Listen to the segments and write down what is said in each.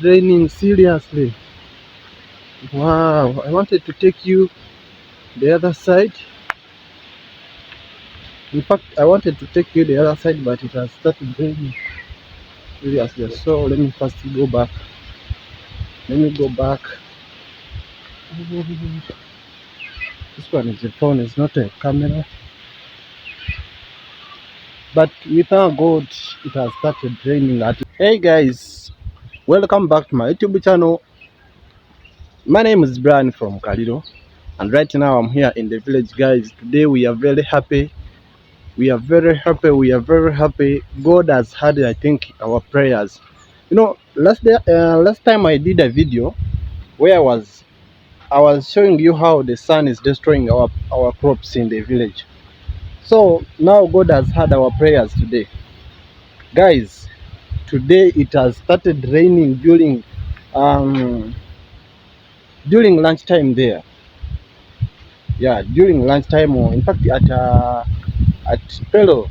Raining seriously. Wow, I wanted to take you the other side. In fact, I wanted to take you the other side, but it has started raining seriously. So let me first go back. Let me go back. This one is a phone, it's not a camera. But without God, it has started raining. Hey guys, welcome back to my YouTube channel. My name is Brian from Kalido, and right now I'm here in the village, guys. Today we are very happy. We are very happy. We are very happy. God has heard, I think, our prayers. You know, last time I did a video where I was showing you how the sun is destroying our crops in the village. So now God has heard our prayers today, guys. Today it has started raining during lunchtime there. Yeah, during lunchtime, or in fact at Pelo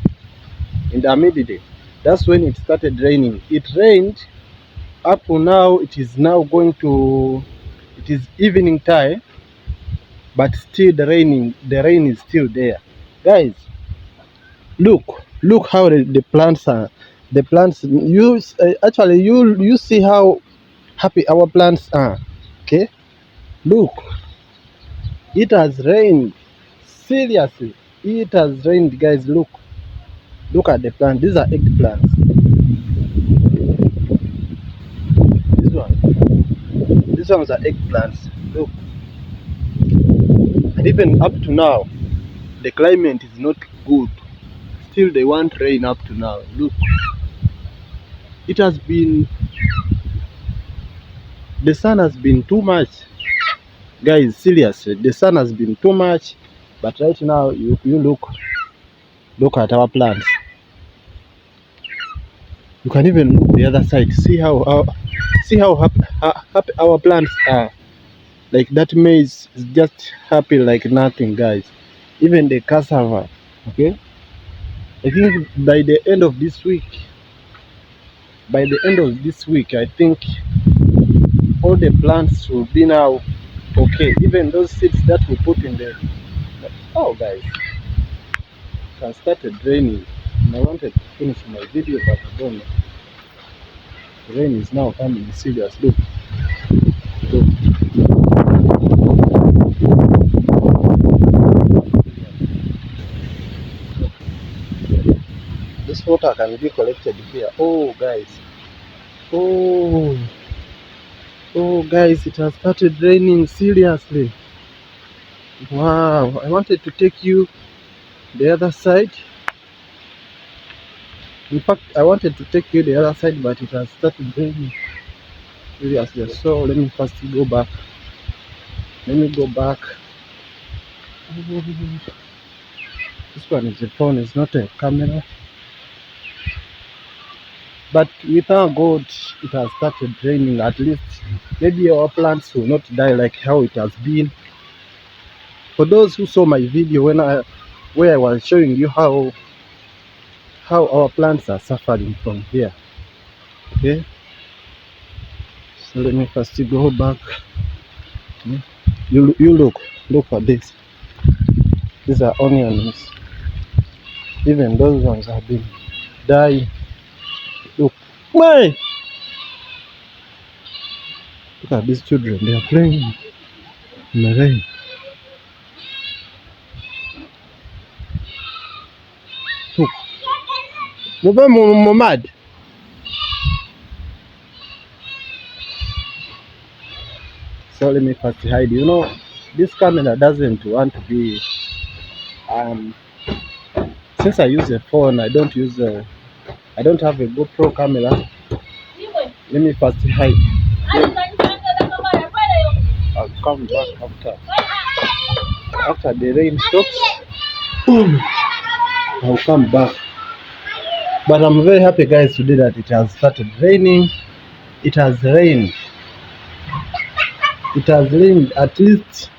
in the midday. That's when it started raining. It rained up to now. It is now going to. It is evening time, but still the rain is still there, guys. Look how the plants are. The plants. Actually you see how happy our plants are. Okay, look. It has rained. Seriously, it has rained, guys. Look at the plant. These are eggplants. This one. These ones are eggplants. Look. And even up to now, the climate is not good. Still they want rain up to now. Look. It has been, the sun has been too much. Guys, seriously, the sun has been too much. But right now you look at our plants. You can even look the other side. See how happy our plants are. Like that maize is just happy like nothing, guys. Even the cassava. Okay, I think by the end of this week, I think all the plants will be now okay. Even those seeds that we put in the, oh guys, it has started raining. And I wanted to finish my video, but I don't know. The rain is now coming serious. Look. This water can be collected here. Oh guys. Oh, guys, it has started raining seriously. Wow, I wanted to take you the other side. In fact, I wanted to take you the other side, but it has started raining seriously. So let me first go back. Let me go back. This one is a phone, it's not a camera. But without God, it has started raining. At least maybe our plants will not die like how it has been. For those who saw my video where I was showing you how our plants are suffering from here. Okay, so let me first go back. You look at this. These are onions. Even those ones have been dying. Look, why? Look at these children. They are playing in the rain. Look, mad. So let me first hide. You know, this camera doesn't want to be. Since I use a phone, I don't have a GoPro camera. Let me first hide. I'll come back after the rain stops. I'll come back. But I'm very happy, guys, today that it has started raining. It has rained. It has rained. At least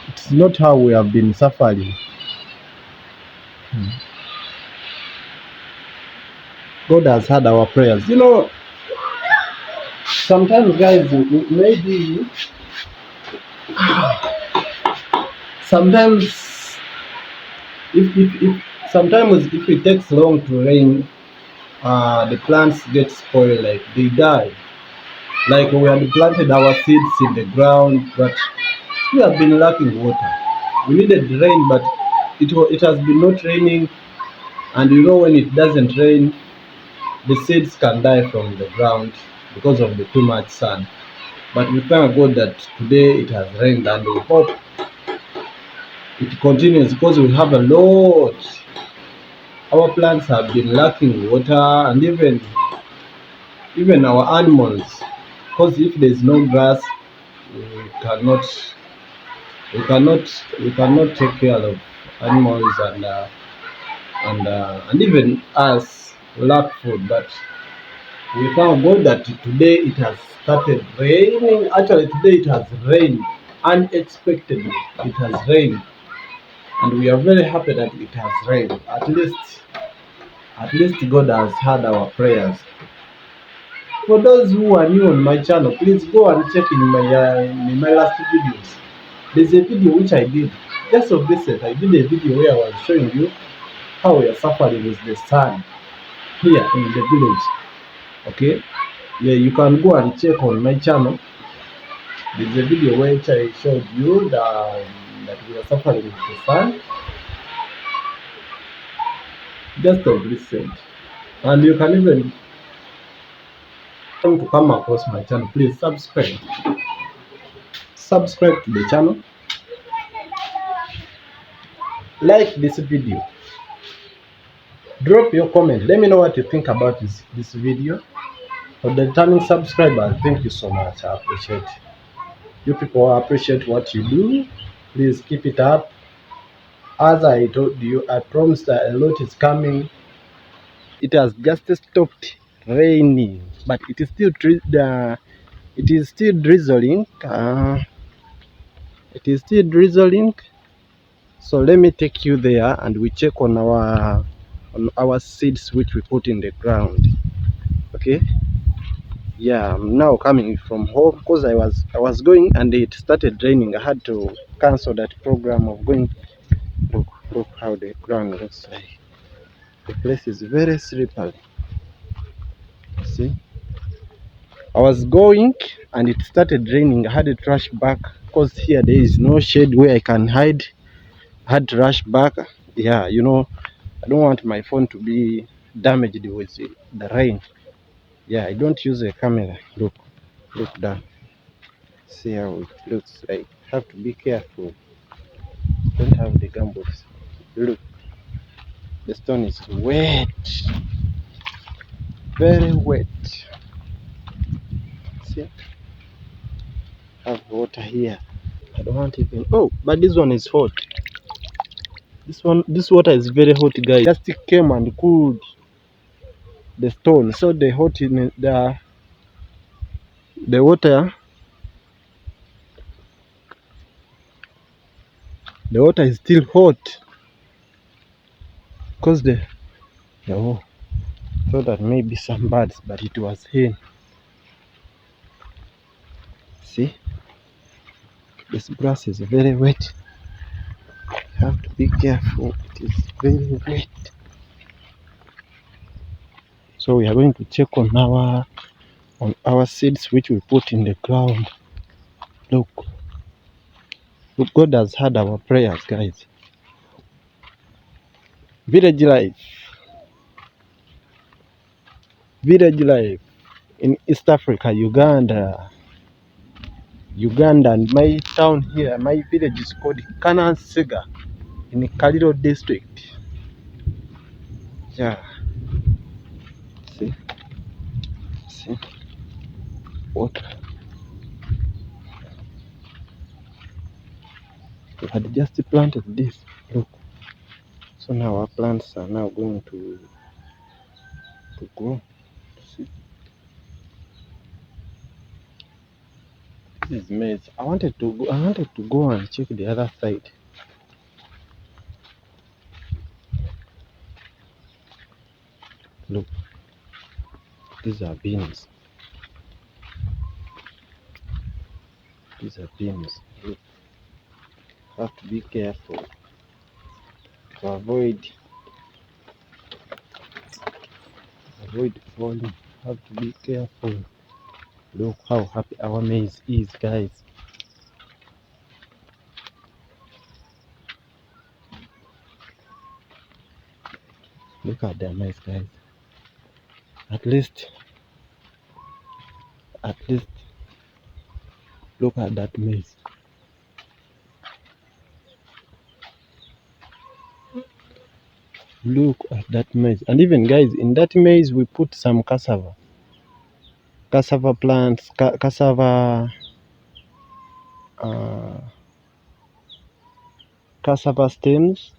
it's not how we have been suffering. God has heard our prayers. You know, sometimes, guys, maybe sometimes if sometimes if it takes long to rain, the plants get spoiled, like they die. Like we had planted our seeds in the ground, but we have been lacking water. We needed rain, but it has been not raining. And you know, when it doesn't rain, the seeds can die from the ground because of the too much sun. But we thank God that today it has rained, and we hope it continues because we have a lot. Our plants have been lacking water, and even our animals. Because if there is no grass, we cannot we cannot take care of animals, and even us lack food. But we thank God that today it has started raining. Actually, today it has rained unexpectedly. It has rained, and we are very happy that it has rained. At least God has heard our prayers. For those who are new on my channel, please go and check in my last videos. There's a video which I did just of recent. I did a video where I was showing you how we are suffering with the sun here in the village. Okay, yeah, you can go and check on my channel. There's a video which I showed you that we are suffering with the sun just of recent. And you can even to come across my channel, please subscribe to the channel, like this video, drop your comment, let me know what you think about this video. For the returning subscribers, thank you so much. I appreciate you people. I appreciate what you do. Please keep it up. As I told you, I promised that a lot is coming. It has just stopped raining, but it is still drizzling. It is still drizzling. So let me take you there, and we check on our seeds which we put in the ground. Okay. Yeah, I'm now coming from home because I was going and it started raining. I had to cancel that program of going. Look how the ground looks like. The place is very slippery. See, I was going and it started raining. I had to rush back because here there is no shade where I can hide. I had to rush back. Yeah, you know, I don't want my phone to be damaged with the rain. Yeah, I don't use a camera. Look down. See how it looks like. Have to be careful. Don't have the gumboots. Look, the stone is wet, very wet. See, I have water here. I don't want even. Oh, but this one is hot. This water is very hot, guys. Just came and cooled the stone, so the hot in the water. The water is still hot because oh, thought that maybe some birds, but it was here. See, this grass is very wet. Have to be careful. It is very wet. So we are going to check on our seeds which we put in the ground. Look, God has heard our prayers, guys. Village life in East Africa, Uganda, and my town here, my village is called Kanansega in Kaliro district. Yeah, see, water. We had just planted this. Look, so now our plants are now going to grow. See, this is maize. I wanted to go and check the other side. Look, These are beans. These are beans. Look, have to be careful to avoid falling. Have to be careful. Look how happy our maize is, guys. Look at the maize, guys. At least look at that maize. Look at that maize. And even, guys, in that maize we put some cassava plants, cassava stems.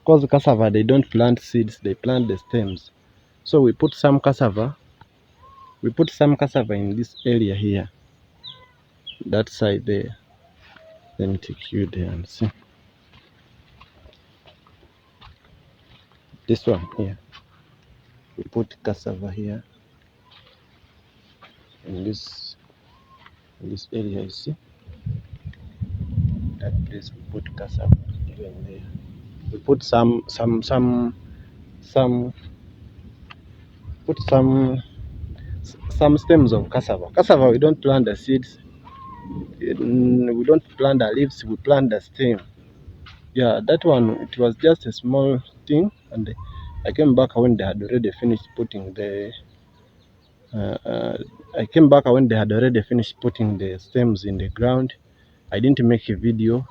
Because cassava, they don't plant seeds, they plant the stems. So we put some cassava. We put some cassava in this area here, that side there. Let me take you there and see. This one here, we put cassava here in this area. You see that place, we put cassava even there. We put some stems of cassava. Cassava, we don't plant the seeds. We don't plant the leaves. We plant the stem. Yeah, that one, it was just a small thing, and I came back when they had already finished putting the stems in the ground. I didn't make a video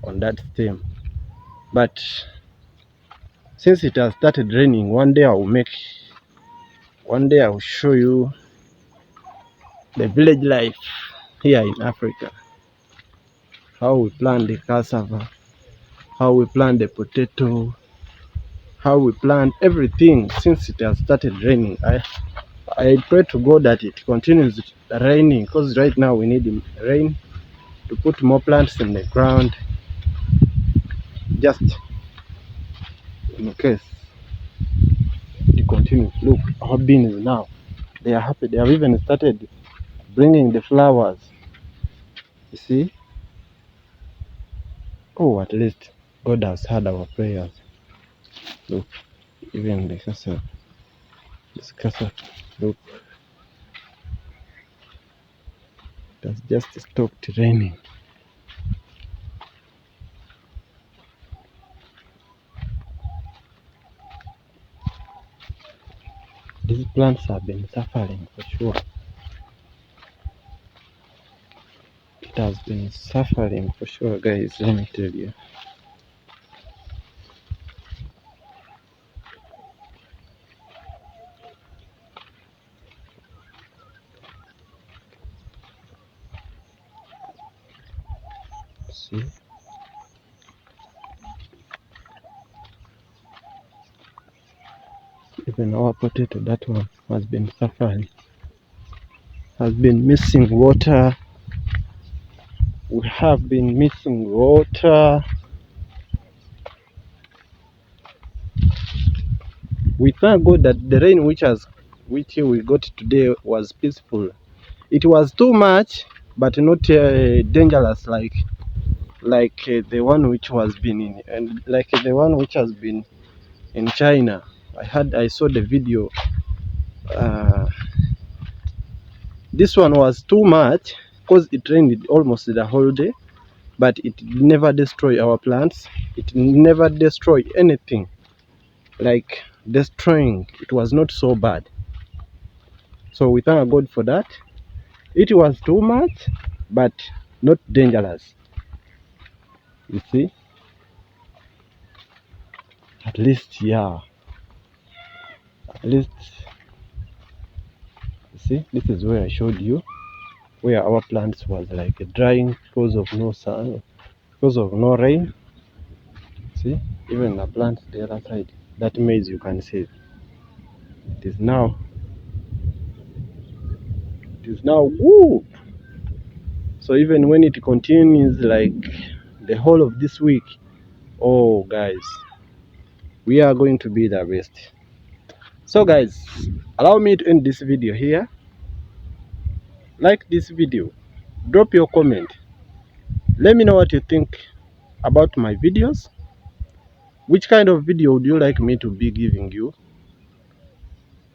on that stem, but since it has started raining, one day I will show you the village life here in Africa. How we plant the cassava, how we plant the potato, how we plant everything since it has started raining. I pray to God that it continues raining, because right now we need rain to put more plants in the ground, just in case it continues. Look, our beans now, they are happy. They have even started bringing the flowers. You see? Oh, at least God has heard our prayers. Look, even the cassava. This cassava, look, it has just stopped raining. These plants have been suffering for sure. It has been suffering for sure, guys, let me tell you. See? Even our potato, that one has been suffering, has been missing water. We have been missing water. We thank God that the rain which we got today was peaceful. It was too much, but not dangerous like the one which was been in, and like the one which has been in China. I saw the video. This one was too much because it rained almost the whole day, but it never destroyed our plants. It never destroyed anything. Like destroying, it was not so bad. So we thank God for that. It was too much, but not dangerous. You see? At least, yeah. At least, you see, this is where I showed you where our plants was like drying because of no sun, because of no rain. See, even the plants the other side, that maize you can see, it is now good. So even when it continues like the whole of this week, oh guys, we are going to be the best. So guys, allow me to end this video here. Like this video, drop your comment, let me know what you think about my videos. Which kind of video would you like me to be giving you?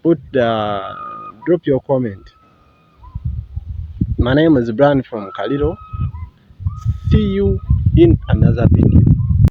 Drop your comment. My name is Brian from Kaliro. See you in another video.